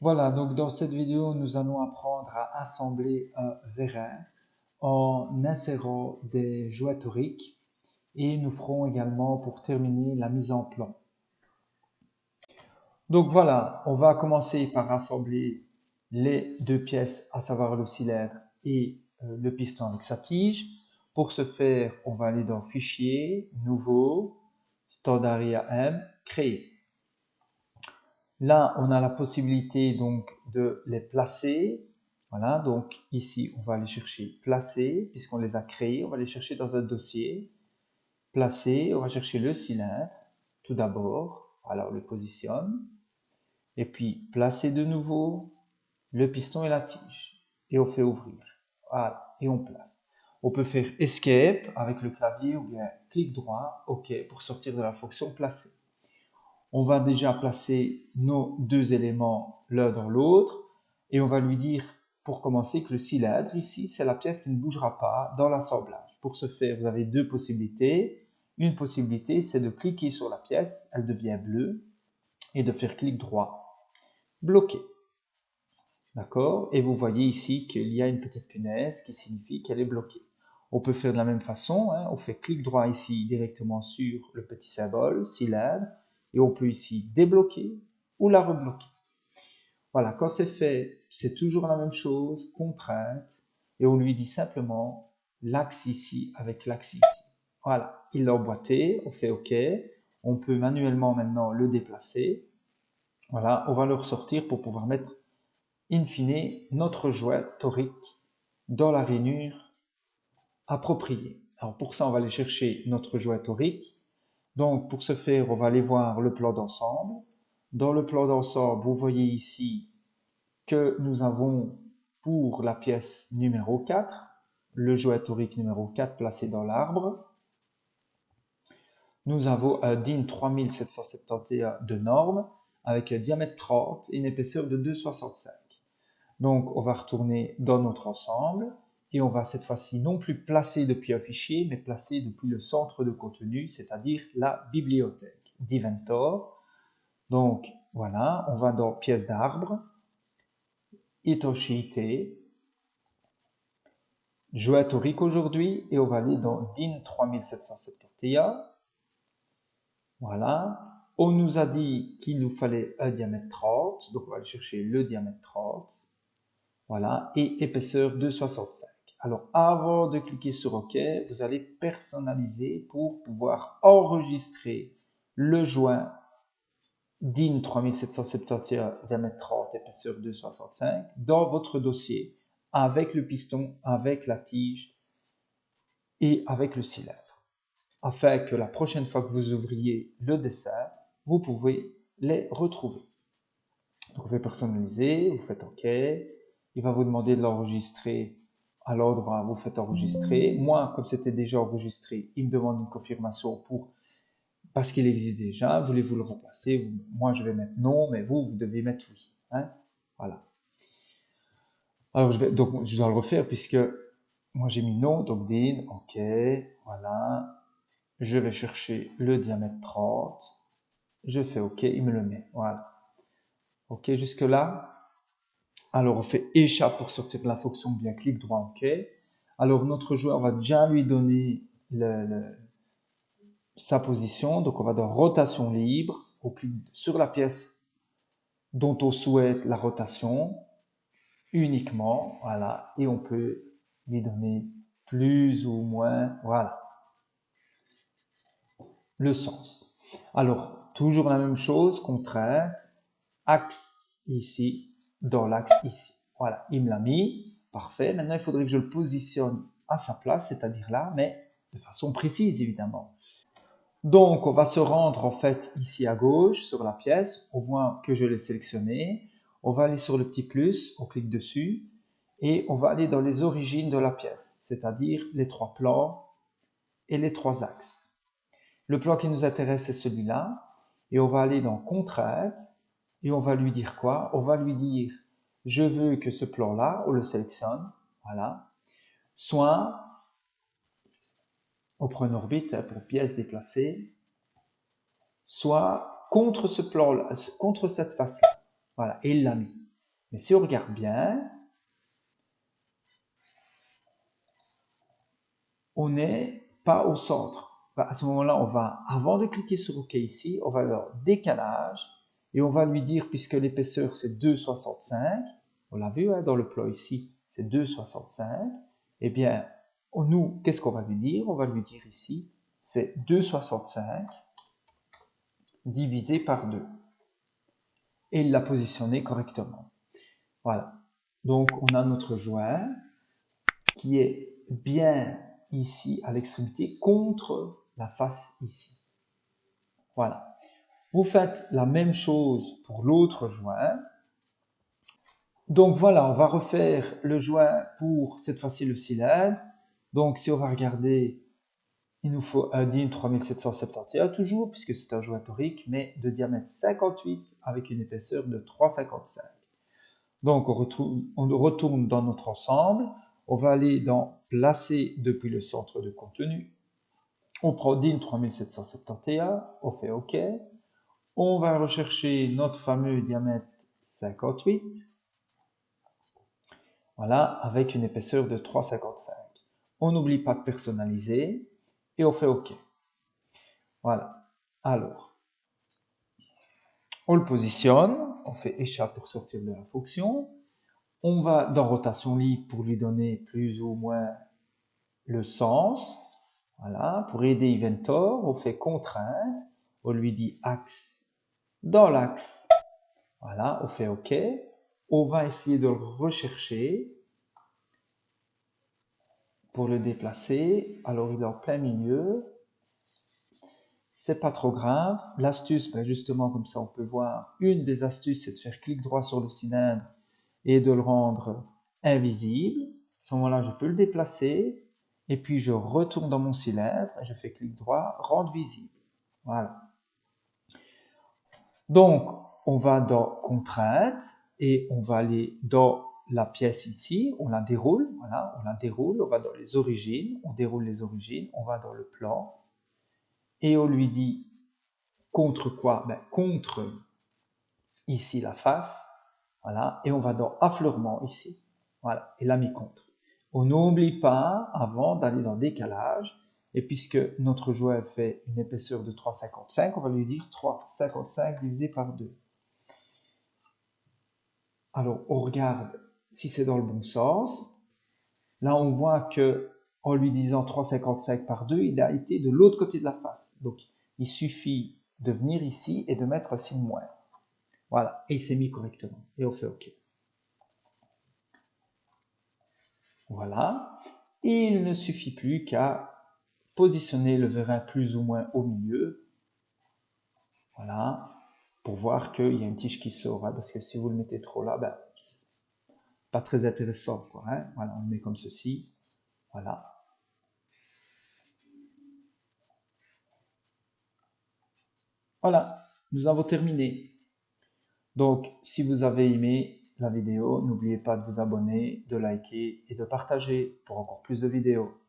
Voilà, donc dans cette vidéo, nous allons apprendre à assembler un vérin en insérant des jouets toriques et nous ferons également pour terminer la mise en plan. Donc voilà, on va commencer par assembler les deux pièces, à savoir le cylindre et le piston avec sa tige. Pour ce faire, on va aller dans Fichier, Nouveau, Standard IAM, Créer. Là, on a la possibilité donc de les placer. Voilà, donc ici, on va aller chercher placer, puisqu'on les a créés. On va les chercher dans un dossier. Placer, on va chercher le cylindre, tout d'abord. Voilà, on le positionne. Et puis, placer de nouveau le piston et la tige. Et on fait ouvrir. Voilà, et on place. On peut faire Escape avec le clavier ou bien clic droit, OK, pour sortir de la fonction placer. On va déjà placer nos deux éléments l'un dans l'autre et on va lui dire pour commencer que le cylindre ici, c'est la pièce qui ne bougera pas dans l'assemblage. Pour ce faire, vous avez deux possibilités. Une possibilité, c'est de cliquer sur la pièce, elle devient bleue, et de faire clic droit, bloquer. D'accord? Et vous voyez ici qu'il y a une petite punaise qui signifie qu'elle est bloquée. On peut faire de la même façon, hein, on fait clic droit ici directement sur le petit symbole, cylindre, et on peut ici débloquer ou la rebloquer. Voilà, quand c'est fait, c'est toujours la même chose, contrainte, et on lui dit simplement l'axe ici avec l'axe ici. Voilà, il l'a emboîté, on fait OK, on peut manuellement maintenant le déplacer. Voilà, on va le ressortir pour pouvoir mettre in fine notre jouet torique dans la rainure appropriée. Alors pour ça, on va aller chercher notre jouet torique. Donc pour ce faire, on va aller voir le plan d'ensemble. Dans le plan d'ensemble, vous voyez ici que nous avons pour la pièce numéro 4, le jouet torique numéro 4 placé dans l'arbre. Nous avons un DIN 3771 de norme avec un diamètre 30 et une épaisseur de 2,65. Donc, on va retourner dans notre ensemble et on va cette fois-ci non plus placer depuis un fichier, mais placer depuis le centre de contenu, c'est-à-dire la bibliothèque d'Inventor. Donc, voilà, on va dans pièces d'arbre, étanchéité, jouet torique aujourd'hui et on va aller dans DIN 3771. Voilà. On nous a dit qu'il nous fallait un diamètre 30, donc on va aller chercher le diamètre 30. Voilà, et épaisseur 2,65. Alors, avant de cliquer sur OK, vous allez personnaliser pour pouvoir enregistrer le joint DIN 3771, diamètre 30, épaisseur 2,65 dans votre dossier avec le piston, avec la tige et avec le cylindre, afin que la prochaine fois que vous ouvriez le dessin, vous pouvez les retrouver. Donc, vous faites personnaliser, vous faites OK. Il va vous demander de l'enregistrer à l'endroit où vous faites enregistrer. Moi, comme c'était déjà enregistré, il me demande une confirmation parce qu'il existe déjà. Voulez-vous le remplacer? Moi, je vais mettre non, mais vous devez mettre oui. Hein? Voilà. Alors, donc, je dois le refaire puisque moi, j'ai mis non, donc DIN, OK, voilà. Je vais chercher le diamètre 30. Je fais OK, il me le met. Voilà. OK, jusque-là. Alors, on fait échappe pour sortir de la fonction, bien clic droit, OK. Alors, notre joueur va déjà lui donner sa position. Donc, on va dans rotation libre. On clique sur la pièce dont on souhaite la rotation uniquement. Voilà. Et on peut lui donner plus ou moins, voilà, le sens. Alors, toujours la même chose, contrainte, axe ici, dans l'axe ici. Voilà, il me l'a mis, parfait. Maintenant, il faudrait que je le positionne à sa place, c'est-à-dire là, mais de façon précise, évidemment. Donc, on va se rendre en fait ici à gauche sur la pièce. On voit que je l'ai sélectionné. On va aller sur le petit plus, on clique dessus et on va aller dans les origines de la pièce, c'est-à-dire les trois plans et les trois axes. Le plan qui nous intéresse, c'est celui-là. Et on va aller dans Contrainte et on va lui dire quoi? On va lui dire, je veux que ce plan-là, on le sélectionne, voilà, soit, on prend une orbite pour pièce déplacée, soit contre ce plan-là, contre cette face-là. Voilà, et il l'a mis. Mais si on regarde bien, on n'est pas au centre. À ce moment-là, on va, avant de cliquer sur OK ici, on va leur décalage et on va lui dire, puisque l'épaisseur c'est 2,65, on l'a vu dans le plan ici, c'est 2,65, eh bien, nous, qu'est-ce qu'on va lui dire? On va lui dire ici, c'est 2,65 divisé par 2. Et il l'a positionné correctement. Voilà. Donc, on a notre joint qui est bien ici à l'extrémité contre la face ici. Voilà. Vous faites la même chose pour l'autre joint. Donc voilà, on va refaire le joint pour cette fois-ci le cylindre. Donc si on va regarder, il nous faut un DIN 3771 toujours, puisque c'est un joint torique, mais de diamètre 58 avec une épaisseur de 3,55. Donc on retourne dans notre ensemble. On va aller dans placer depuis le centre de contenu. On prend DIN 3771, on fait OK. On va rechercher notre fameux diamètre 58. Voilà, avec une épaisseur de 3,55. On n'oublie pas de personnaliser et on fait OK. Voilà. Alors, on le positionne, on fait échappe pour sortir de la fonction. On va dans rotation libre pour lui donner plus ou moins le sens. Voilà, pour aider Inventor, on fait contrainte, on lui dit axe dans l'axe. Voilà, on fait OK. On va essayer de le rechercher pour le déplacer. Alors, il est en plein milieu. C'est pas trop grave. L'astuce, ben justement, comme ça, on peut voir. Une des astuces, c'est de faire clic droit sur le cylindre et de le rendre invisible. À ce moment-là, je peux le déplacer. Et puis, je retourne dans mon cylindre et je fais clic droit, rendre visible. Voilà. Donc, on va dans contrainte et on va aller dans la pièce ici, on la déroule, voilà, on la déroule, on va dans les origines, on déroule les origines, on va dans le plan et on lui dit contre quoi? Ben, contre ici la face, voilà, et on va dans affleurement ici, voilà, et l'a mis contre. On n'oublie pas avant d'aller dans décalage, et puisque notre joueur fait une épaisseur de 3,55, on va lui dire 3,55 divisé par 2. Alors, on regarde si c'est dans le bon sens. Là, on voit que en lui disant 3,55 par 2, il a été de l'autre côté de la face. Donc, il suffit de venir ici et de mettre un signe moins. Voilà, et il s'est mis correctement. Et on fait OK. Voilà. Et il ne suffit plus qu'à positionner le vérin plus ou moins au milieu. Voilà. Pour voir qu'il y a une tige qui sort. Hein, parce que si vous le mettez trop là, ben, c'est pas très intéressant. Quoi, hein. Voilà, on le met comme ceci. Voilà. Voilà, nous avons terminé. Donc, si vous avez aimé la vidéo, n'oubliez pas de vous abonner, de liker et de partager pour encore plus de vidéos.